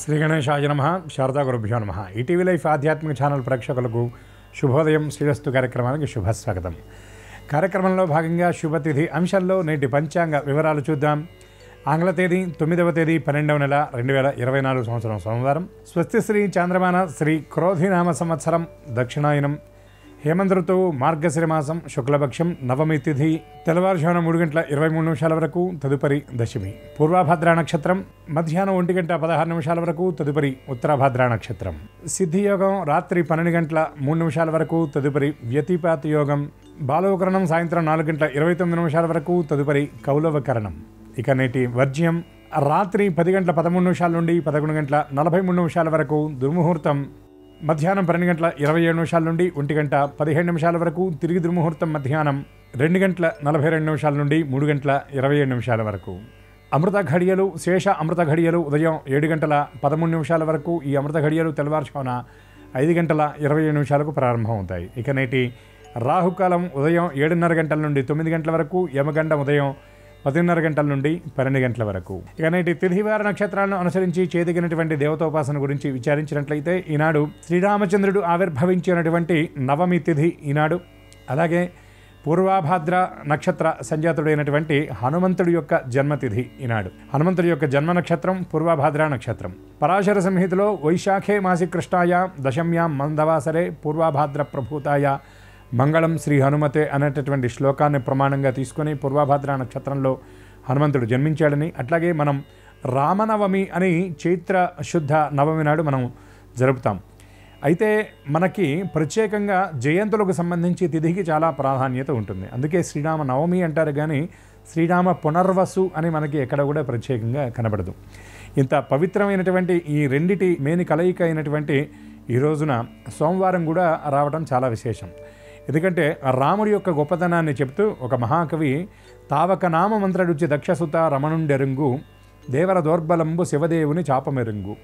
శ్రీ గణేశాయ నమః. శారదా గురుభ్యో నమః. ఈటీవీ లైఫ్ ఆధ్యాత్మిక ఛానల్ ప్రేక్షకులకు శుభోదయం శ్రీరస్తు కార్యక్రమానికి శుభస్వాగతం. కార్యక్రమంలో భాగంగా శుభతిథి అంశాల్లో నేటి పంచాంగ వివరాలు చూద్దాం. ఆంగ్ల తేదీ 9వ తేదీ 12వ నెల 2024 సంవత్సరం సోమవారం. స్వస్తి శ్రీ చాంద్రమాన శ్రీ క్రోధినామ సంవత్సరం దక్షిణాయనం. హేమంత ఋతువు మార్గశిర మాసం శుక్లపక్షం నవమి తిథి తెల్లవారుజామున 3:23 వరకు, తదుపరి దశమి. పూర్వభాద్ర నక్షత్రం మధ్యాహ్నం 1:16 వరకు, తదుపరి ఉత్తరభాద్ర నక్షత్రం. సిద్ధియోగం రాత్రి 12:03 వరకు, తదుపరి వ్యతిపాత యోగం. బాలవకరణం సాయంత్రం 4:29 వరకు, తదుపరి కౌలవకరణం. ఇక నేటి వర్జ్యం రాత్రి 10:13 నుండి 11:43 వరకు, దుర్ముహూర్తం మధ్యాహ్నం 12:27 నుండి 1:15 వరకు, తిరిగి దుర్ముహూర్తం మధ్యాహ్నం 2:42 నుండి 3:27 వరకు. అమృత ఘడియలు శేష అమృత ఘడియలు ఉదయం 7:13 వరకు. ఈ అమృత ఘడియలు తెల్లవారుజామున 5:27 ప్రారంభమవుతాయి. ఇక నేటి రాహుకాలం ఉదయం 7:30 నుండి 9 వరకు, యమగండం ఉదయం 10:30 నుండి 12 వరకు. ఇక నేటి తిథివార నక్షత్రాలను అనుసరించి చేదిగినటువంటి దేవతోపాసన గురించి విచారించినట్లయితే ఈనాడు శ్రీరామచంద్రుడు ఆవిర్భవించినటువంటి నవమి తిథి ఈనాడు. అలాగే పూర్వభాద్ర నక్షత్ర సంజాతుడైనటువంటి హనుమంతుడి యొక్క జన్మతిథి ఈనాడు. హనుమంతుడి యొక్క జన్మ నక్షత్రం పూర్వభాద్ర నక్షత్రం. పరాశర సంహితలో వైశాఖే మాసి కృష్ణాయ దశమ్యాం మందవాసరే పూర్వభాద్ర ప్రభూతాయ మంగళం శ్రీ హనుమతే అనేటటువంటి శ్లోకాన్ని ప్రమాణంగా తీసుకొని పూర్వభాద్ర నక్షత్రంలో హనుమంతుడు జన్మించాడని, అట్లాగే మనం రామనవమి అని చైత్ర శుద్ధ నవమి నాడు మనం జరుపుతాం. అయితే మనకి ప్రత్యేకంగా జయంతులకు సంబంధించి తిథికి చాలా ప్రాధాన్యత ఉంటుంది. అందుకే శ్రీరామ నవమి అంటారు, కానీ శ్రీరామ పునర్వసు అని మనకి ఎక్కడ కూడా ప్రత్యేకంగా కనబడదు. ఇంత పవిత్రమైనటువంటి ఈ రెండిటి మేని కలయిక అయినటువంటి ఈ రోజున సోమవారం కూడా రావడం చాలా విశేషం. ఎందుకంటే రాముడి యొక్క గొప్పతనాన్ని చెప్తూ ఒక మహాకవి తావక నామ మంత్రడుచి దక్షసుత రమణుండెరుంగు దేవర దౌర్బలంబు శివదేవుని చాపమెరుంగు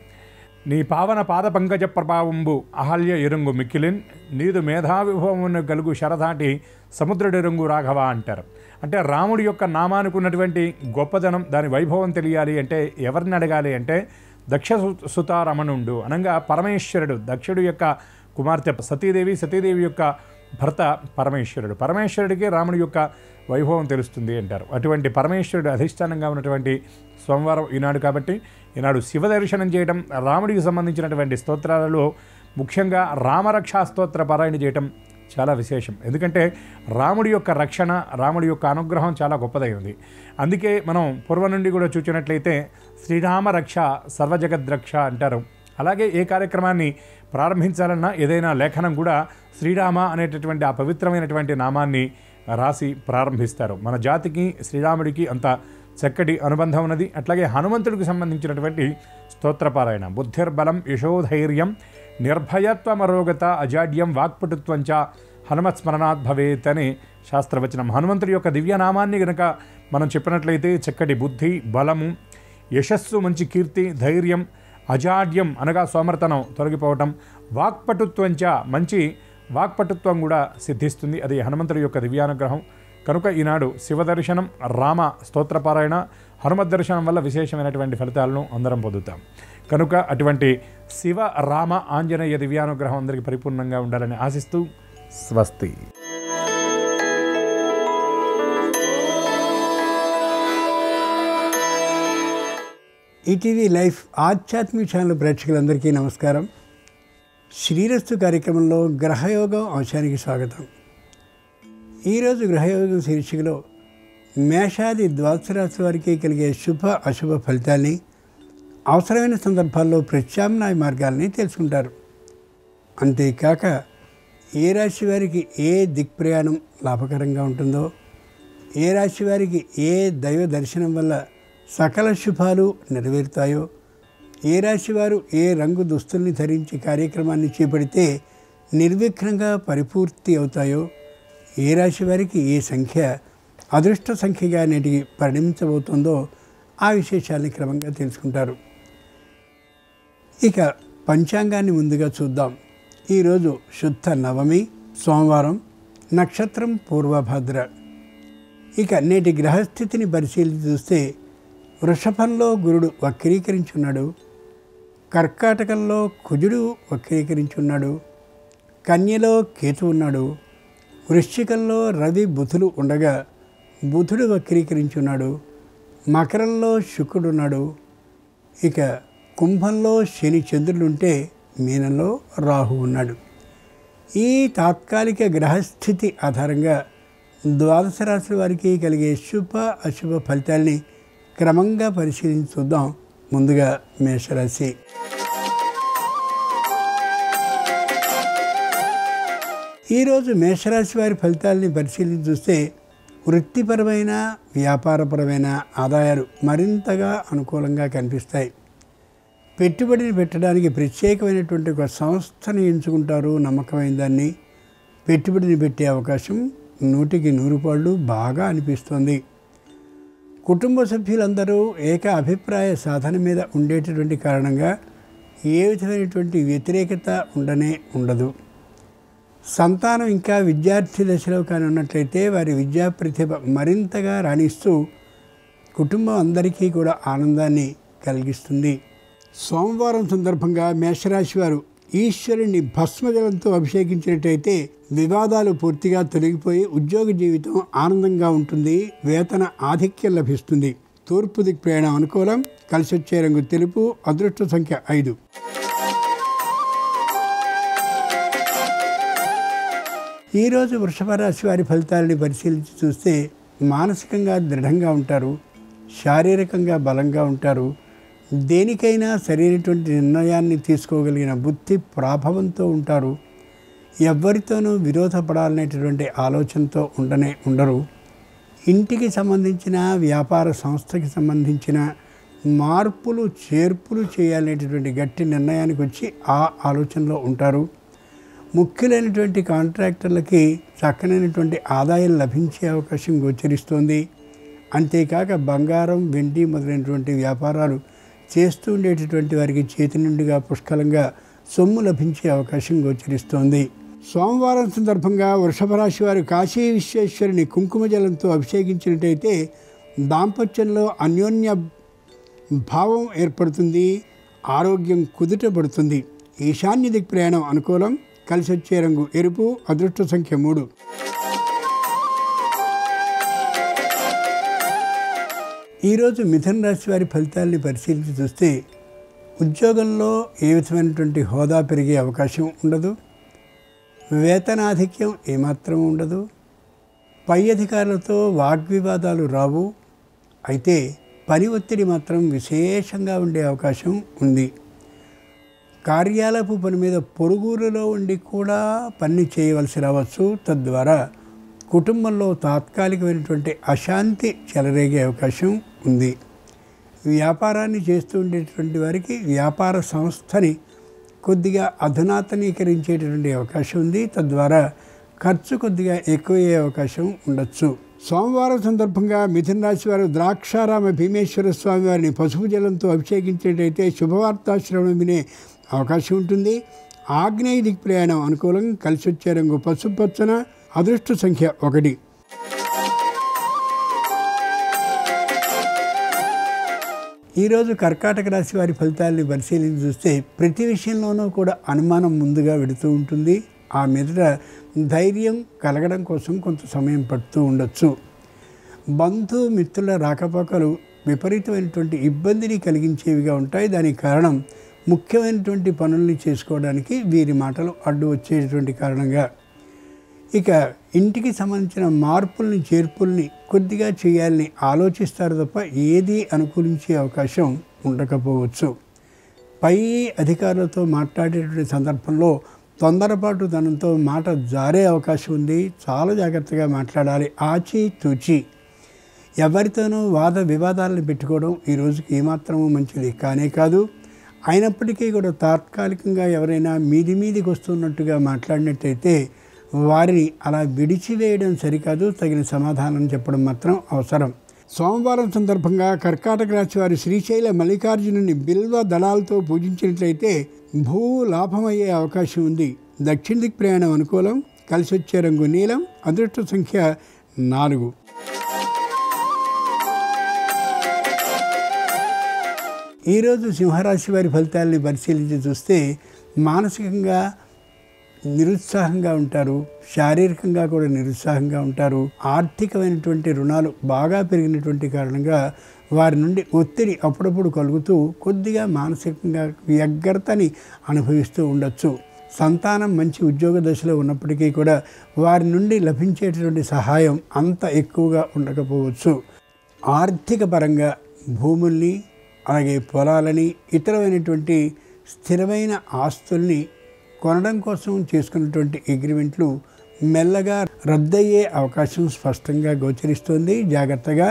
నీ పావన పాద పంకజ ప్రభావంబు అహల్య ఎరుంగు మిక్కిలిన్ నీదు మేధావిభవమును గలుగు శరధాటి సముద్రుడెరుంగు రాఘవ అంటారు. అంటే రాముడి యొక్క నామానికి ఉన్నటువంటి గొప్పదనం, దాని వైభవం తెలియాలి అంటే ఎవరిని అడగాలి అంటే దక్షసుత రమణుండు అనగా పరమేశ్వరుడు, దక్షుడు యొక్క కుమార్తె సతీదేవి, సతీదేవి యొక్క భర్త పరమేశ్వరుడు. పరమేశ్వరుడికి రాముడి యొక్క వైభవం తెలుస్తుంది అంటారు. అటువంటి పరమేశ్వరుడు అధిష్టానంగా ఉన్నటువంటి సోమవారం ఈనాడు కాబట్టి ఈనాడు శివ దర్శనం చేయడం, రాముడికి సంబంధించినటువంటి స్తోత్రాలలో ముఖ్యంగా రామరక్షా స్తోత్ర పారాయణ చేయటం చాలా విశేషం. ఎందుకంటే రాముడి యొక్క రక్షణ, రాముడి యొక్క అనుగ్రహం చాలా గొప్పదైంది. అందుకే మనం పూర్వం నుండి కూడా చూసినట్లయితే శ్రీరామ రక్ష సర్వజగద్రక్ష అంటారు. అలాగే ఏ కార్యక్రమాన్ని ప్రారంభించాలన్నా ఏదైనా లేఖనం కూడా శ్రీరామ అనేటటువంటి ఆ పవిత్రమైనటువంటి నామాన్ని రాసి ప్రారంభిస్తారు. మన జాతికి శ్రీరాముడికి అంత చక్కటి అనుబంధం ఉన్నది. అట్లాగే హనుమంతుడికి సంబంధించినటువంటి స్తోత్రపారాయణ బుద్ధిర్బలం యశోధైర్యం నిర్భయత్వమరోగత అజాడ్యం వాక్పటుత్వంచ హనుమత్స్మరణాత్ భవేత్ అని శాస్త్రవచనం. హనుమంతుడి యొక్క దివ్యనామాన్ని గనక మనం చెప్పినట్లయితే చక్కటి బుద్ధి, బలము, యశస్సు, మంచి కీర్తి, ధైర్యం, అజాడ్యం అనగా సోమర్తనం తొలగిపోవటం, వాక్పటుత్వంచ మంచి వాక్పటుత్వం కూడా సిద్ధిస్తుంది. అది హనుమంతుడి యొక్క దివ్యానుగ్రహం. కనుక ఈనాడు శివదర్శనం, రామ స్తోత్రపారాయణ, హనుమద్ దర్శనం వల్ల విశేషమైనటువంటి ఫలితాలను అందరం పొందుతాం. కనుక అటువంటి శివ రామ ఆంజనేయ దివ్యానుగ్రహం అందరికీ పరిపూర్ణంగా ఉండాలని ఆశిస్తూ స్వస్తి. ఈటీవీ లైఫ్ ఆధ్యాత్మిక ఛానల్ ప్రేక్షకులందరికీ నమస్కారం. శ్రీరస్తు కార్యక్రమంలో గ్రహయోగం అంశానికి స్వాగతం. ఈరోజు గ్రహయోగం శీర్షికలో మేషాది ద్వాదశ రాశి వారికి కలిగే శుభ అశుభ ఫలితాల్ని, అవసరమైన సందర్భాల్లో ప్రత్యామ్నాయ మార్గాల్ని తెలుసుకుంటారు. అంతేకాక ఏ రాశి వారికి ఏ దిక్ప్రయాణం లాభకరంగా ఉంటుందో, ఏ రాశి వారికి ఏ దైవ దర్శనం వల్ల సకల శుభాలు నెరవేరుతాయో, ఏ రాశివారు ఏ రంగు దుస్తుల్ని ధరించి కార్యక్రమాన్ని చేపడితే నిర్విఘ్నంగా పరిపూర్తి అవుతాయో, ఏ రాశి వారికి ఏ సంఖ్య అదృష్ట సంఖ్యగా నేటికి పరిణమించబోతుందో ఆ విశేషాలని క్రమంగా తెలుసుకుంటారు. ఇక పంచాంగాన్ని ముందుగా చూద్దాం. ఈరోజు శుద్ధ నవమి సోమవారం, నక్షత్రం పూర్వభాద్ర. ఇక నేటి గ్రహస్థితిని పరిశీలించి చూస్తే వృషభంలో గురుడు వక్రీకరించున్నాడు. కర్కాటకంలో కుజుడు వక్రీకరించి ఉన్నాడు, కన్యలో కేతు ఉన్నాడు, వృశ్చికంలో రవి బుధులు ఉండగా బుధుడు వక్రీకరించి ఉన్నాడు, మకరంలో శుక్రుడు ఉన్నాడు, ఇక కుంభంలో శని చంద్రుడు ఉంటే మీనంలో రాహు ఉన్నాడు. ఈ తాత్కాలిక గ్రహస్థితి ఆధారంగా ద్వాదశ రాశుల వారికి కలిగే శుభ అశుభ ఫలితాల్ని క్రమంగా పరిశీలించి చూద్దాం. ముందుగా మేషరాశి. ఈరోజు మేషరాశి వారి ఫలితాలని పరిశీలించి చూస్తే వృత్తిపరమైన వ్యాపారపరమైన ఆదాయాలు మరింతగా అనుకూలంగా కనిపిస్తాయి. పెట్టుబడిని పెట్టడానికి ప్రత్యేకమైనటువంటి ఒక సంస్థను ఎంచుకుంటారు. నమ్మకమైన దాన్ని పెట్టుబడిని పెట్టే అవకాశం 100కి 100 పాళ్ళు బాగా అనిపిస్తుంది. కుటుంబ సభ్యులందరూ ఏక అభిప్రాయ సాధన మీద ఉండేటటువంటి కారణంగా ఏ విధమైనటువంటి వ్యతిరేకత ఉండదు. సంతానం ఇంకా విద్యార్థి దశలో కానీ ఉన్నట్లయితే వారి విద్యా ప్రతిభ మరింతగా రాణిస్తూ కుటుంబం అందరికీ కూడా ఆనందాన్ని కలిగిస్తుంది. సోమవారం సందర్భంగా మేషరాశి వారు ఈశ్వరుని భస్మజలంతో అభిషేకించినట్టయితే వివాదాలు పూర్తిగా తొలగిపోయి ఉద్యోగ జీవితం ఆనందంగా ఉంటుంది. వేతన ఆధిక్యం లభిస్తుంది. తూర్పు దిక్కు ప్రయాణం అనుకూలం. కలిసొచ్చే రంగు తెలుపు. అదృష్ట సంఖ్య 5. ఈరోజు వృషభ రాశి వారి ఫలితాలని పరిశీలించి చూస్తే మానసికంగా దృఢంగా ఉంటారు, శారీరకంగా బలంగా ఉంటారు, దేనికైనా సరైనటువంటి నిర్ణయాన్ని తీసుకోగలిగిన బుద్ధి ప్రాభవంతో ఉంటారు, ఎవరితోనూ విరోధపడాలనేటటువంటి ఆలోచనతో ఉండరు. ఇంటికి సంబంధించిన వ్యాపార సంస్థకి సంబంధించిన మార్పులు చేర్పులు చేయాలనేటటువంటి గట్టి నిర్ణయానికి వచ్చి ఆ ఆలోచనలో ఉంటారు. ముఖ్యులైనటువంటి కాంట్రాక్టర్లకి చక్కనైనటువంటి ఆదాయం లభించే అవకాశం గోచరిస్తోంది. అంతేకాక బంగారం, వెండి మొదలైనటువంటి వ్యాపారాలు చేస్తూ ఉండేటటువంటి వారికి చేతి నుండిగా పుష్కలంగా సొమ్ము లభించే అవకాశం గోచరిస్తోంది. సోమవారం సందర్భంగా వృషభ రాశి వారు కాశీ విశ్వేశ్వరుని కుంకుమ జలంతో అభిషేకించినట్టయితే దాంపత్యంలో అన్యోన్య భావం ఏర్పడుతుంది, ఆరోగ్యం కుదుటపడుతుంది. ఈశాన్య దిక్ ప్రయాణం అనుకూలం. కలిసొచ్చే రంగు ఎరుపు. అదృష్ట సంఖ్య 3. ఈరోజు మిథున రాశి వారి ఫలితాలని పరిశీలించి చూస్తే ఉద్యోగంలో ఏ విధమైనటువంటి హోదా పెరిగే అవకాశం ఉండదు. వేతనాధిక్యం ఏమాత్రం ఉండదు. పై అధికారులతో వాగ్వివాదాలు రావు. అయితే పని ఒత్తిడి మాత్రం విశేషంగా ఉండే అవకాశం ఉంది. కార్యాలయపు పని మీద పొరుగురులో ఉండి కూడా పని చేయవలసి రావచ్చు. తద్వారా కుటుంబంలో తాత్కాలికమైనటువంటి అశాంతి చెలరేగే అవకాశం ఉంది. వ్యాపారాన్ని చేస్తూ ఉండేటువంటి వారికి వ్యాపార సంస్థని కొద్దిగా అధునాతనీకరించేటటువంటి అవకాశం ఉంది. తద్వారా ఖర్చు కొద్దిగా ఎక్కువయ్యే అవకాశం ఉండొచ్చు. సోమవారం సందర్భంగా మిథున రాశి వారు ద్రాక్షారామ భీమేశ్వర స్వామి వారిని పసుపు జలంతో అభిషేకించేటైతే శుభవార్తా శ్రవణం వినే అవకాశం ఉంటుంది. ఆగ్నేయ దిక్ ప్రయాణం అనుకూలం. కలిసొచ్చే రంగు పసుపు పచ్చన. అదృష్ట సంఖ్య 1. ఈరోజు కర్కాటక రాశి వారి ఫలితాలని పరిశీలించి చూస్తే ప్రతి విషయంలోనూ కూడా అనుమానం ముందుగా వెడుతూ ఉంటుంది. ఆ మీదట ధైర్యం కలగడం కోసం కొంత సమయం పడుతూ ఉండొచ్చు. బంధు మిత్రుల రాకపోకలు విపరీతమైనటువంటి ఇబ్బందిని కలిగించేవిగా ఉంటాయి. దానికి కారణం ముఖ్యమైనటువంటి పనుల్ని చేసుకోవడానికి వీరి మాటలు అడ్డు వచ్చేటువంటి కారణంగా. ఇక ఇంటికి సంబంధించిన మార్పుల్ని చేర్పుల్ని కొద్దిగా చేయాలని ఆలోచిస్తారు తప్ప ఏది అనుకూలించే అవకాశం ఉండకపోవచ్చు. పై అధికారులతో మాట్లాడేటువంటి సందర్భంలో తొందరపాటు తనంతో మాట జారే అవకాశం ఉంది. చాలా జాగ్రత్తగా మాట్లాడాలి, ఆచితూచి. ఎవరితోనూ వాద వివాదాలను పెట్టుకోవడం ఈ రోజుకి ఏమాత్రమూ మంచిది కానే కాదు. అయినప్పటికీ కూడా తాత్కాలికంగా ఎవరైనా మీదికి వస్తున్నట్టుగా మాట్లాడినట్టయితే వారిని అలా విడిచివేయడం సరికాదు. తగిన సమాధానం చెప్పడం మాత్రం అవసరం. సోమవారం సందర్భంగా కర్కాటక రాశి వారి శ్రీశైల మల్లికార్జునుని బిల్వ దళాలతో పూజించినట్లయితే భూ లాభమయ్యే అవకాశం ఉంది. దక్షిణ దిక్ ప్రయాణం అనుకూలం. కలిసొచ్చే రంగు నీలం. అదృష్ట సంఖ్య 4. ఈరోజు సింహరాశి వారి ఫలితాలని పరిశీలించి చూస్తే మానసికంగా నిరుత్సాహంగా ఉంటారు, శారీరకంగా కూడా నిరుత్సాహంగా ఉంటారు. ఆర్థికమైనటువంటి రుణాలు బాగా పెరిగినటువంటి కారణంగా వారి నుండి ఒత్తిడి అప్పుడప్పుడు కలుగుతూ కొద్దిగా మానసికంగా వ్యగ్రతని అనుభవిస్తూ ఉండొచ్చు. సంతానం మంచి ఉద్యోగ దశలో ఉన్నప్పటికీ కూడా వారి నుండి లభించేటటువంటి సహాయం అంత ఎక్కువగా ఉండకపోవచ్చు. ఆర్థిక పరంగా భూముల్ని, అలాగే పొలాలని, ఇతరమైనటువంటి స్థిరమైన ఆస్తుల్ని కొనడం కోసం చేసుకున్నటువంటి అగ్రిమెంట్లు మెల్లగా రద్దయ్యే అవకాశం స్పష్టంగా గోచరిస్తోంది. జాగ్రత్తగా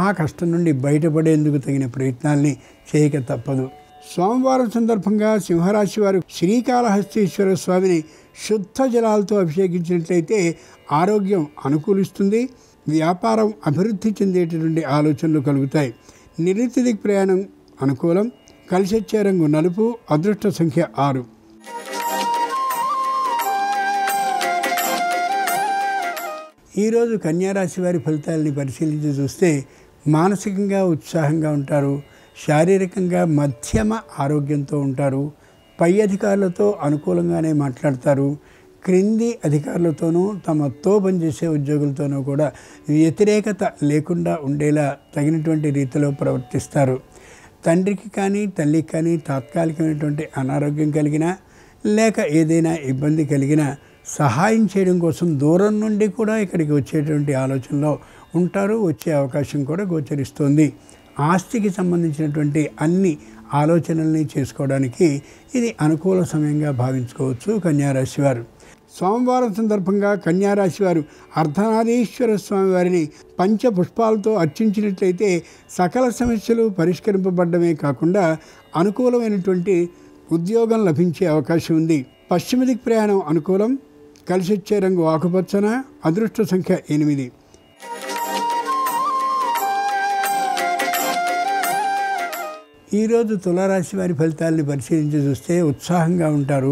ఆ కష్టం నుండి బయటపడేందుకు తగిన ప్రయత్నాల్ని చేయక తప్పదు. సోమవారం సందర్భంగా సింహరాశి వారు శ్రీకాళహస్తీశ్వర స్వామిని శుద్ధ జలాలతో అభిషేకించినట్లయితే ఆరోగ్యం అనుకూలిస్తుంది, వ్యాపారం అభివృద్ధి చెందేటటువంటి ఆలోచనలు కలుగుతాయి. నిరుతిథి ప్రయాణం అనుకూలం, కలిసొచ్చే రంగు నలుపు, అదృష్ట సంఖ్య 6. ఈరోజు కన్యారాశి వారి ఫలితాలని పరిశీలించి చూస్తే మానసికంగా ఉత్సాహంగా ఉంటారు, శారీరకంగా మధ్యమ ఆరోగ్యంతో ఉంటారు, పై అధికారులతో అనుకూలంగానే మాట్లాడతారు, క్రింది అధికారులతోనూ తమతో పనిచేసే ఉద్యోగులతోనూ కూడా వ్యతిరేకత లేకుండా ఉండేలా తగినటువంటి రీతిలో ప్రవర్తిస్తారు. తండ్రికి కానీ తల్లికి కానీ తాత్కాలికమైనటువంటి అనారోగ్యం కలిగినా లేక ఏదైనా ఇబ్బంది కలిగినా సహాయం చేయడం కోసం దూరం నుండి కూడా ఇక్కడికి వచ్చేటువంటి ఆలోచనలో ఉంటారు. వచ్చే అవకాశం కూడా గోచరిస్తోంది. ఆస్తికి సంబంధించినటువంటి అన్ని ఆలోచనల్ని చేసుకోవడానికి ఇది అనుకూల సమయంగా భావించుకోవచ్చు కన్యారాశి వారు. సోమవారం సందర్భంగా కన్యారాశి వారు అర్ధనారీశ్వర స్వామి వారిని పంచపుష్పాలతో అర్చించినట్లయితే సకల సమస్యలు పరిష్కరింపబడమే కాకుండా అనుకూలమైనటువంటి ఉద్యోగం లభించే అవకాశం ఉంది. పశ్చిమ దిక్కు ప్రయాణం అనుకూలం, కలిసొచ్చే రంగు ఆకుపచ్చన, అదృష్ట సంఖ్య 8. ఈరోజు తులారాశి వారి ఫలితాలని పరిశీలించి చూస్తే ఉత్సాహంగా ఉంటారు,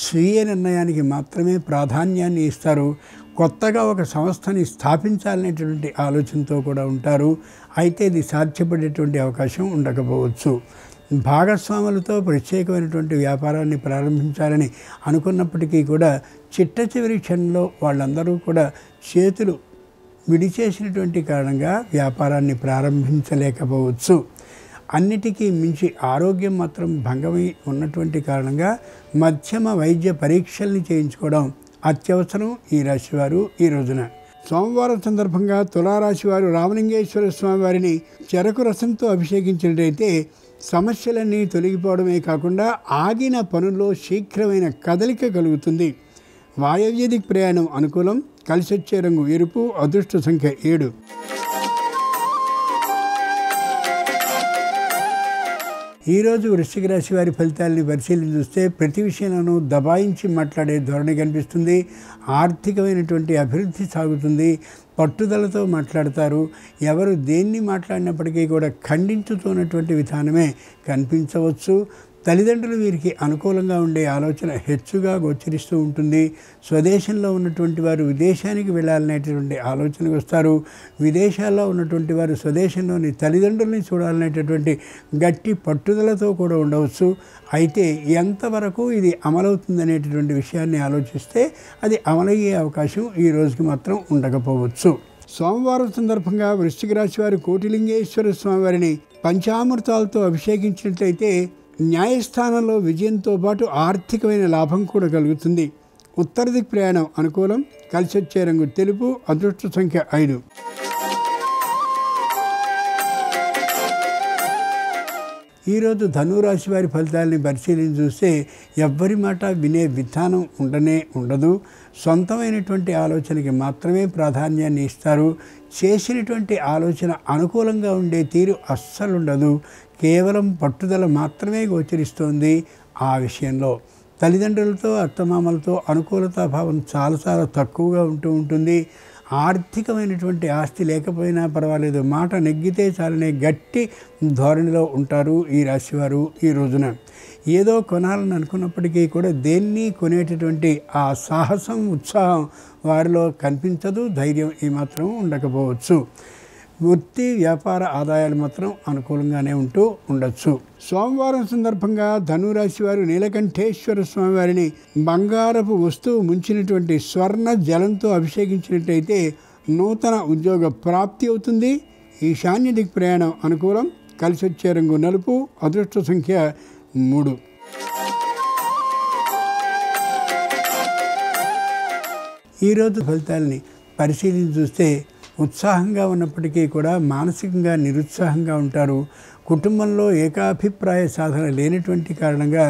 స్వీయ నిర్ణయానికి మాత్రమే ప్రాధాన్యాన్ని ఇస్తారు, కొత్తగా ఒక సంస్థని స్థాపించాలనేటువంటి ఆలోచనతో కూడా ఉంటారు. అయితే ఇది సాధ్యపడేటువంటి అవకాశం ఉండకపోవచ్చు. భాగస్వాములతో ప్రత్యేకమైనటువంటి వ్యాపారాన్ని ప్రారంభించాలని అనుకున్నప్పటికీ కూడా చిట్ట చివరి క్షణంలో వాళ్ళందరూ కూడా చేతులు విడిచేసినటువంటి కారణంగా వ్యాపారాన్ని ప్రారంభించలేకపోవచ్చు. అన్నిటికీ మించి ఆరోగ్యం మాత్రం భంగమై ఉన్నటువంటి కారణంగా మధ్యమ వైద్య పరీక్షల్ని చేయించుకోవడం అత్యవసరం ఈ రాశివారు ఈ రోజున. సోమవారం సందర్భంగా తులారాశి వారు రామలింగేశ్వర స్వామి వారిని చెరకు రసంతో అభిషేకించినట్లయితే సమస్యలన్నీ తొలగిపోవడమే కాకుండా ఆగిన పనుల్లో శీఘ్రమైన కదలిక కలుగుతుంది. వాయవ్య దిక్ ప్రయాణం అనుకూలం, కలిసొచ్చే రంగు ఎరుపు, అదృష్ట సంఖ్య 7. ఈరోజు వృశ్చిక రాశి వారి ఫలితాలని పరిశీలించి చూస్తే ప్రతి విషయంలోనూ దబాయించి మాట్లాడే ధోరణి కనిపిస్తుంది. ఆర్థికమైనటువంటి అభివృద్ధి సాగుతుంది, పట్టుదలతో మాట్లాడతారు. ఎవరు దేన్ని మాట్లాడినప్పటికీ కూడా ఖండించుతున్నటువంటి విధానమే కనిపించవచ్చు. తల్లిదండ్రులు వీరికి అనుకూలంగా ఉండే ఆలోచన హెచ్చుగా గోచరిస్తూ ఉంటుంది. స్వదేశంలో ఉన్నటువంటి వారు విదేశానికి వెళ్ళాలనేటటువంటి ఆలోచనకు వస్తారు. విదేశాల్లో ఉన్నటువంటి వారు స్వదేశంలోని తల్లిదండ్రుల్ని చూడాలనేటటువంటి గట్టి పట్టుదలతో కూడా ఉండవచ్చు. అయితే ఎంతవరకు ఇది అమలవుతుందనేటటువంటి విషయాన్ని ఆలోచిస్తే అది అమలయ్యే అవకాశం ఈ రోజుకి మాత్రం ఉండకపోవచ్చు. సోమవారం సందర్భంగా వృశ్చిక రాశి వారు కోటిలింగేశ్వర స్వామి వారిని పంచామృతాలతో అభిషేకించినట్లయితే న్యాయస్థానంలో విజయంతో పాటు ఆర్థికమైన లాభం కూడా కలుగుతుంది. ఉత్తర దిక్ ప్రయాణం అనుకూలం, కలిసొచ్చే రంగు తెలుపు, అదృష్ట సంఖ్య 5. ఈరోజు ధనురాశి వారి ఫలితాలని పరిశీలించి చూస్తే ఎవ్వరి మాట వినే విధానం ఉండదు. సొంతమైనటువంటి ఆలోచనకి మాత్రమే ప్రాధాన్యాన్ని ఇస్తారు. చేసినటువంటి ఆలోచన అనుకూలంగా ఉండే తీరు అస్సలు ఉండదు. కేవలం పట్టుదల మాత్రమే గోచరిస్తోంది. ఆ విషయంలో తల్లిదండ్రులతో అత్తమామలతో అనుకూలతాభావం చాలా తక్కువగా ఉంటుంది. ఆర్థికమైనటువంటి ఆస్తి లేకపోయినా పర్వాలేదు, మాట నెగ్గితే చాలనే గట్టి ధోరణిలో ఉంటారు ఈ రాశివారు ఈ రోజున. ఏదో కొనాలని అనుకున్నప్పటికీ కూడా దేన్ని కొనేటటువంటి ఆ సాహసం, ఉత్సాహం వారిలో కనిపించదు. ధైర్యం ఏమాత్రం ఉండకపోవచ్చు. వృత్తి వ్యాపార ఆదాయాలు మాత్రం అనుకూలంగానే ఉంటూ ఉండొచ్చు. సోమవారం సందర్భంగా ధనురాశి వారు నీలకంఠేశ్వర స్వామివారిని బంగారపు వస్తువు ముంచినటువంటి స్వర్ణ జలంతో అభిషేకించినట్లయితే నూతన ఉద్యోగ ప్రాప్తి అవుతుంది. ఈశాన్య దిక్ ప్రయాణం అనుకూలం. కలిసి వచ్చే రంగు నలుపు. అదృష్ట సంఖ్య 3. ఈరోజు ఫలితాలని పరిశీలించి చూస్తే ఉత్సాహంగా ఉన్నప్పటికీ కూడా మానసికంగా నిరుత్సాహంగా ఉంటారు. కుటుంబంలో ఏకాభిప్రాయ సాధన లేనటువంటి కారణంగా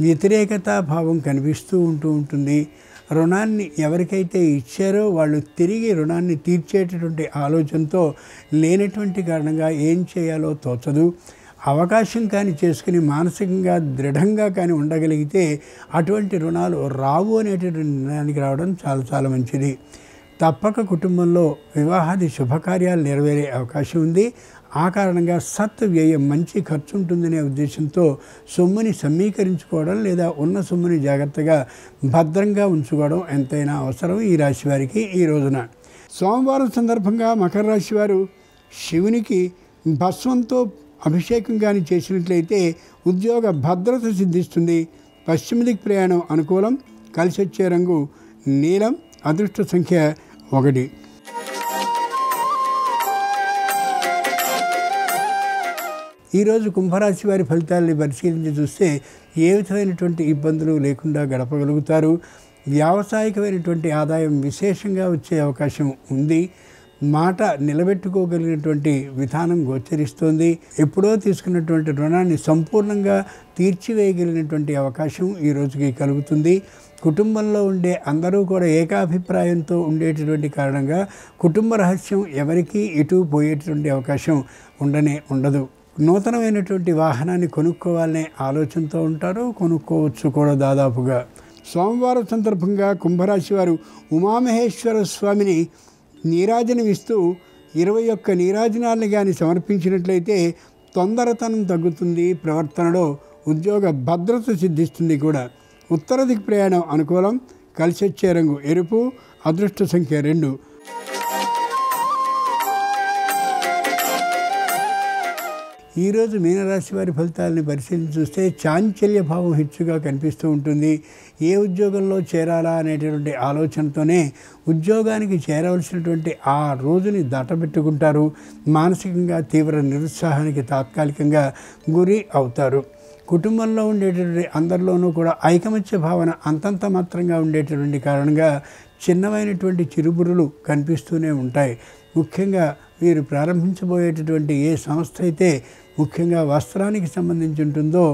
వ్యతిరేకతా భావం కనిపిస్తూ ఉంటుంది. రుణాన్ని ఎవరికైతే ఇచ్చారో వాళ్ళు తిరిగి రుణాన్ని తీర్చేటటువంటి ఆలోచనతో లేనటువంటి కారణంగా ఏం చేయాలో తోచదు. అవకాశం కానీ చేసుకుని మానసికంగా దృఢంగా కానీ ఉండగలిగితే అటువంటి రుణాలు రావు అనేటువంటి నిర్ణయానికి రావడం చాలా చాలా మంచిది. తప్పక కుటుంబంలో వివాహాది శుభకార్యాలు నెరవేరే అవకాశం ఉంది. ఆ కారణంగా సత్ వ్యయం మంచి ఖర్చు ఉంటుందనే ఉద్దేశంతో సొమ్ముని సమీకరించుకోవడం లేదా ఉన్న సొమ్ముని జాగ్రత్తగా భద్రంగా ఉంచుకోవడం ఎంతైనా అవసరం ఈ రాశి వారికి ఈ రోజున. సోమవారం సందర్భంగా మకర రాశి వారు శివునికి భస్వంతో అభిషేకం కానీ చేసినట్లయితే ఉద్యోగ భద్రత సిద్ధిస్తుంది. పశ్చిమ దిక్ ప్రయాణం అనుకూలం. కలిసి వచ్చే రంగు నీలం. అదృష్ట సంఖ్య 1. ఈరోజు కుంభరాశి వారి ఫలితాలని పరిశీలించి చూస్తే ఏ విధమైనటువంటి ఇబ్బందులు లేకుండా గడపగలుగుతారు. వ్యావసాయికమైనటువంటి ఆదాయం విశేషంగా వచ్చే అవకాశం ఉంది. మాట నిలబెట్టుకోగలిగినటువంటి విధానం గోచరిస్తోంది. ఎప్పుడో తీసుకున్నటువంటి రుణాన్ని సంపూర్ణంగా తీర్చివేయగలిగినటువంటి అవకాశం ఈ రోజుకి కలుగుతుంది. కుటుంబంలో ఉండే అందరూ కూడా ఏకాభిప్రాయంతో ఉండేటటువంటి కారణంగా కుటుంబ రహస్యం ఎవరికీ ఎటు పోయేటటువంటి అవకాశం ఉండదు. నూతనమైనటువంటి వాహనాన్ని కొనుక్కోవాలనే ఆలోచనతో ఉంటారు. కొనుక్కోవచ్చు కూడా దాదాపుగా. సోమవారం సందర్భంగా కుంభరాశి వారు ఉమామహేశ్వర స్వామిని నీరాజనం ఇస్తూ 21 నీరాజనాలను కానీ సమర్పించినట్లయితే తొందరతనం తగ్గుతుంది. ప్రవర్తనలో ఉద్యోగ భద్రత సిద్ధిస్తుంది కూడా. ఉత్తర దిక్ ప్రయాణం అనుకూలం. కలిసి వచ్చే రంగు ఎరుపు. అదృష్ట సంఖ్య 2. ఈరోజు మీనరాశి వారి ఫలితాలని పరిశీలించి చూస్తే చాంచల్య భావం హెచ్చుగా కనిపిస్తూ ఉంటుంది. ఏ ఉద్యోగంలో చేరాలా అనేటటువంటి ఆలోచనతోనే ఉద్యోగానికి చేరవలసినటువంటి ఆ రోజుని దాటబెట్టుకుంటారు. మానసికంగా తీవ్ర నిరుత్సాహానికి తాత్కాలికంగా గురి అవుతారు. కుటుంబంలో ఉండేటటువంటి అందరిలోనూ కూడా ఐకమత్య భావన అంతంత మాత్రంగా ఉండేటటువంటి కారణంగా చిన్నమైనటువంటి చిరుబురులు కనిపిస్తూనే ఉంటాయి. ముఖ్యంగా వీరు ప్రారంభించబోయేటటువంటి ఏ సంస్థ అయితే ముఖ్యంగా వస్త్రానికి సంబంధించి ఉంటుందో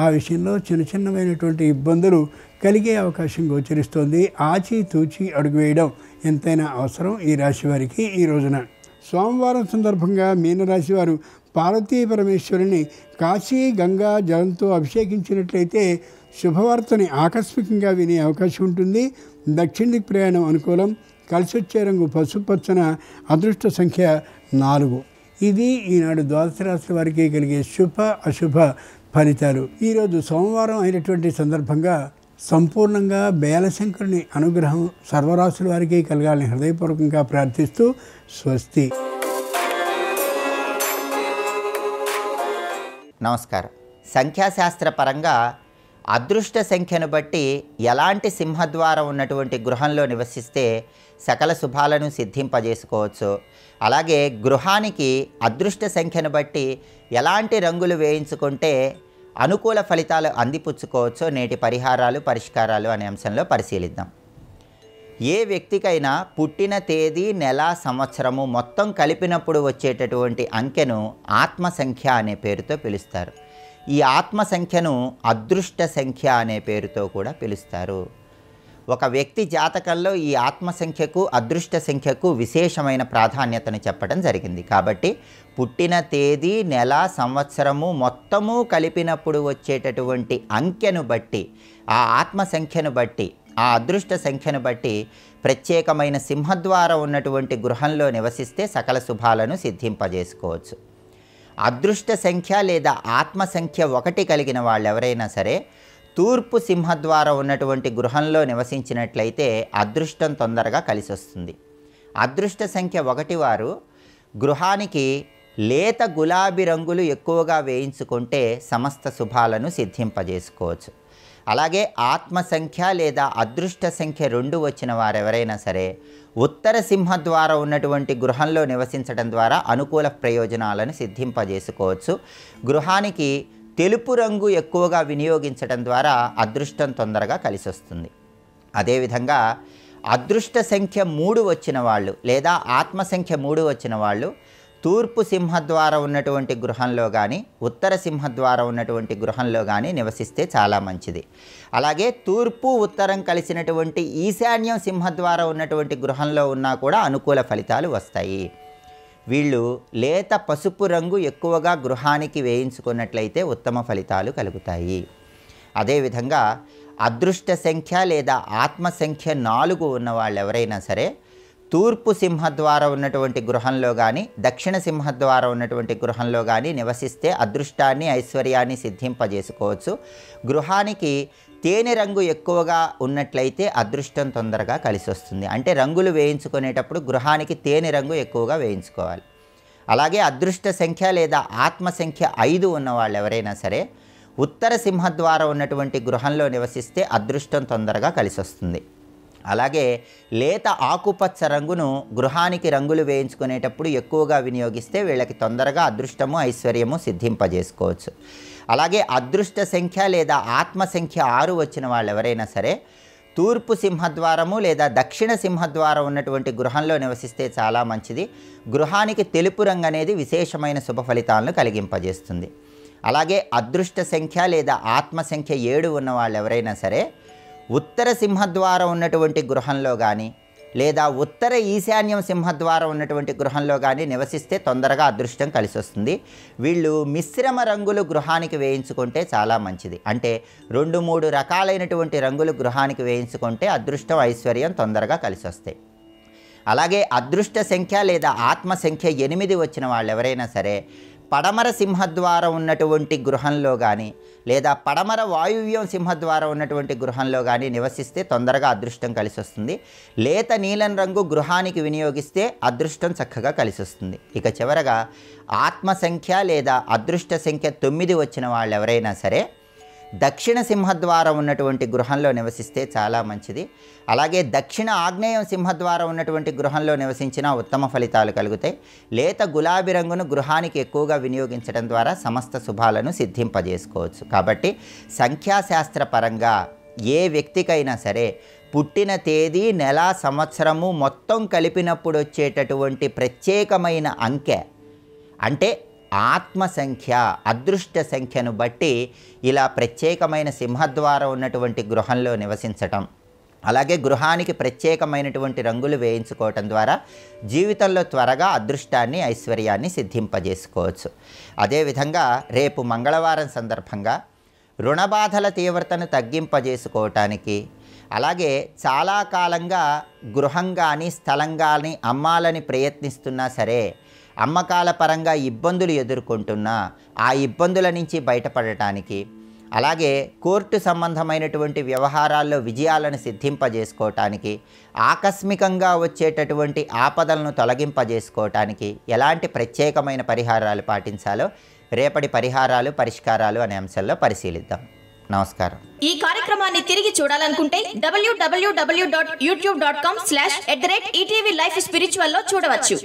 ఆ విషయంలో చిన్నమైనటువంటి ఇబ్బందులు కలిగే అవకాశం గోచరిస్తోంది. ఆచితూచి అడుగు వేయడం ఎంతైనా అవసరం ఈ రాశి వారికి ఈ రోజున. సోమవారం సందర్భంగా మీనరాశి వారు పార్వతీ పరమేశ్వరుని కాశీ గంగా జలంతో అభిషేకించినట్లయితే శుభవార్తని ఆకస్మికంగా వినే అవకాశం ఉంటుంది. దక్షిణ దిక్ ప్రయాణం అనుకూలం. కలిసి వచ్చే రంగు పసుపచ్చన. అదృష్ట సంఖ్య 4. ఇది ఈనాడు ద్వాదశ రాశుల వారికి కలిగే శుభ అశుభ ఫలితాలు. ఈరోజు సోమవారం అయినటువంటి సందర్భంగా సంపూర్ణంగా బేలశంకరుని అనుగ్రహం సర్వరాశుల వారికి కలగాలని హృదయపూర్వకంగా ప్రార్థిస్తూ స్వస్తి. నమస్కారం. సంఖ్యాశాస్త్ర పరంగా అదృష్ట సంఖ్యను బట్టి ఎలాంటి సింహద్వారం ఉన్నటువంటి గృహంలో నివసిస్తే సకల శుభాలను సిద్ధింపజేసుకోవచ్చు, అలాగే గృహానికి అదృష్ట సంఖ్యను బట్టి ఎలాంటి రంగులు వేయించుకుంటే అనుకూల ఫలితాలు అందిపుచ్చుకోవచ్చో నేటి పరిష్కారాలు అనే అంశంలో పరిశీలిద్దాం. ఏ వ్యక్తికైనా పుట్టిన తేదీ, నెల, సంవత్సరము మొత్తం కలిపినప్పుడు వచ్చేటటువంటి అంకెను ఆత్మ సంఖ్య అనే పేరుతో పిలుస్తారు. ఈ ఆత్మ సంఖ్యను అదృష్ట సంఖ్య అనే పేరుతో కూడా పిలుస్తారు. ఒక వ్యక్తి జాతకంలో ఈ ఆత్మ సంఖ్యకు, అదృష్ట సంఖ్యకు విశేషమైన ప్రాధాన్యతను చెప్పడం జరిగింది. కాబట్టి పుట్టిన తేదీ, నెల, సంవత్సరము మొత్తము కలిపినప్పుడు వచ్చేటటువంటి అంకెను బట్టి, ఆ ఆత్మ సంఖ్యను బట్టి, ఆ అదృష్ట సంఖ్యను బట్టి ప్రత్యేకమైన సింహద్వారం ఉన్నటువంటి గృహంలో నివసిస్తే సకల శుభాలను సిద్ధింపజేసుకోవచ్చు. అదృష్ట సంఖ్య లేదా ఆత్మ సంఖ్య 1 కలిగిన వాళ్ళు ఎవరైనా సరే తూర్పు సింహద్వారం ఉన్నటువంటి గృహంలో నివసించినట్లయితే అదృష్టం తొందరగా కలిసి వస్తుంది. అదృష్ట సంఖ్య 1 వారు గృహానికి లేత గులాబీ రంగులు ఎక్కువగా వేయించుకుంటే సమస్త శుభాలను సిద్ధింపజేసుకోవచ్చు. అలాగే ఆత్మ సంఖ్య లేదా అదృష్ట సంఖ్య 2 వచ్చిన వారెవరైనా సరే ఉత్తర సింహద్వారం ఉన్నటువంటి గృహంలో నివసించడం ద్వారా అనుకూల ప్రయోజనాలను సిద్ధింపజేసుకోవచ్చు. గృహానికి తెలుపు రంగు ఎక్కువగా వినియోగించడం ద్వారా అదృష్టం తొందరగా కలిసి వస్తుంది. అదేవిధంగా అదృష్ట సంఖ్య 3 వచ్చిన వాళ్ళు లేదా ఆత్మ సంఖ్య 3 వచ్చిన వాళ్ళు తూర్పు సింహద్వారం ఉన్నటువంటి గృహంలో కానీ ఉత్తర సింహద్వారం ఉన్నటువంటి గృహంలో కానీ నివసిస్తే చాలా మంచిది. అలాగే తూర్పు ఉత్తరం కలిసినటువంటి ఈశాన్యం సింహద్వారం ఉన్నటువంటి గృహంలో ఉన్నా కూడా అనుకూల ఫలితాలు వస్తాయి. వీళ్ళు లేత పసుపు రంగు ఎక్కువగా గృహానికి వేయించుకున్నట్లయితే ఉత్తమ ఫలితాలు కలుగుతాయి. అదేవిధంగా అదృష్ట సంఖ్య లేదా ఆత్మ సంఖ్య 4 ఉన్న వాళ్ళు ఎవరైనా సరే తూర్పు సింహద్వారం ఉన్నటువంటి గృహంలో కానీ దక్షిణ సింహద్వారం ఉన్నటువంటి గృహంలో కానీ నివసిస్తే అదృష్టాన్ని ఐశ్వర్యాన్ని సిద్ధింపజేసుకోవచ్చు. గృహానికి తేనె రంగు ఎక్కువగా ఉన్నట్లయితే అదృష్టం తొందరగా కలిసి వస్తుంది. అంటే రంగులు వేయించుకునేటప్పుడు గృహానికి తేనె రంగు ఎక్కువగా వేయించుకోవాలి. అలాగే అదృష్ట సంఖ్య లేదా ఆత్మ సంఖ్య 5 ఉన్న వాళ్ళు ఎవరైనా సరే ఉత్తర సింహద్వారం ఉన్నటువంటి గృహంలో నివసిస్తే అదృష్టం తొందరగా కలిసి వస్తుంది. అలాగే లేత ఆకుపచ్చ రంగును గృహానికి రంగులు వేయించుకునేటప్పుడు ఎక్కువగా వినియోగిస్తే వీళ్ళకి తొందరగా అదృష్టము ఐశ్వర్యము సిద్ధింపజేసుకోవచ్చు. అలాగే అదృష్ట సంఖ్య లేదా ఆత్మ సంఖ్య 6 వచ్చిన వాళ్ళు ఎవరైనా సరే తూర్పు సింహద్వారము లేదా దక్షిణ సింహద్వారం ఉన్నటువంటి గృహంలో నివసిస్తే చాలా మంచిది. గృహానికి తెలుపు రంగు అనేది విశేషమైన శుభ ఫలితాలను కలిగింపజేస్తుంది. అలాగే అదృష్ట సంఖ్య లేదా ఆత్మ సంఖ్య 7 ఉన్న వాళ్ళు ఎవరైనా సరే ఉత్తర సింహద్వారం ఉన్నటువంటి గృహంలో కానీ లేదా ఉత్తర ఈశాన్యం సింహద్వారం ఉన్నటువంటి గృహంలో కానీ నివసిస్తే తొందరగా అదృష్టం కలిసి వస్తుంది. వీళ్ళు మిశ్రమ రంగులు గృహానికి వేయించుకుంటే చాలా మంచిది. అంటే 2-3 రకాలైనటువంటి రంగులు గృహానికి వేయించుకుంటే అదృష్టం ఐశ్వర్యం తొందరగా కలిసి వస్తాయి. అలాగే అదృష్ట సంఖ్య లేదా ఆత్మ సంఖ్య 8 వచ్చిన వాళ్ళు ఎవరైనా సరే పడమర సింహద్వారం ఉన్నటువంటి గృహంలో కానీ లేదా పడమర వాయువ్యం సింహద్వారం ఉన్నటువంటి గృహంలో కానీ నివసిస్తే తొందరగా అదృష్టం కలిసి వస్తుంది. లేత నీలం రంగు గృహానికి వినియోగిస్తే అదృష్టం చక్కగా కలిసి వస్తుంది. ఇక చివరగా ఆత్మ సంఖ్య లేదా అదృష్ట సంఖ్య 9 వచ్చిన వాళ్ళు ఎవరైనా సరే దక్షిణ సింహద్వారం ఉన్నటువంటి గృహంలో నివసిస్తే చాలా మంచిది. అలాగే దక్షిణ ఆగ్నేయం సింహద్వారం ఉన్నటువంటి గృహంలో నివసించిన ఉత్తమ ఫలితాలు కలుగుతాయి. లేత గులాబీ రంగును గృహానికి ఎక్కువగా వినియోగించడం ద్వారా సమస్త శుభాలను సిద్ధింపజేసుకోవచ్చు. కాబట్టి సంఖ్యాశాస్త్ర పరంగా ఏ వ్యక్తికైనా సరే పుట్టిన తేదీ నెల సంవత్సరము మొత్తం కలిపినప్పుడు వచ్చేటటువంటి ప్రత్యేకమైన అంకె అంటే ఆత్మ సంఖ్య అదృష్ట సంఖ్యను బట్టి ఇలా ప్రత్యేకమైన సింహద్వారం ఉన్నటువంటి గృహంలో నివసించటం, అలాగే గృహానికి ప్రత్యేకమైనటువంటి రంగులు వేయించుకోవటం ద్వారా జీవితంలో త్వరగా అదృష్టాన్ని ఐశ్వర్యాన్ని సిద్ధింపజేసుకోవచ్చు. అదేవిధంగా రేపు మంగళవారం సందర్భంగా రుణబాధల తీవ్రతను తగ్గింపజేసుకోవటానికి, అలాగే చాలా కాలంగా గృహం కానీ స్థలం కానీ అమ్మాలని ప్రయత్నిస్తున్నా సరే అమ్మకాల పరంగా ఇబ్బందులు ఎదుర్కొంటున్నా ఆ ఇబ్బందుల నుంచి బయటపడటానికి, అలాగే కోర్టు సంబంధమైనటువంటి వ్యవహారాల్లో విజయాలను సిద్ధింపజేసుకోవటానికి, ఆకస్మికంగా వచ్చేటటువంటి ఆపదలను తొలగింపజేసుకోవటానికి ఎలాంటి ప్రత్యేకమైన పరిహారాలు పాటించాలో రేపటి పరిహారాలు అనే అంశంలో పరిశీలిద్దాం. నమస్కారం. ఈ కార్యక్రమాన్ని తిరిగి చూడాలనుకుంటే www.youtube.com/ETV Life Spiritual లో చూడవచ్చు.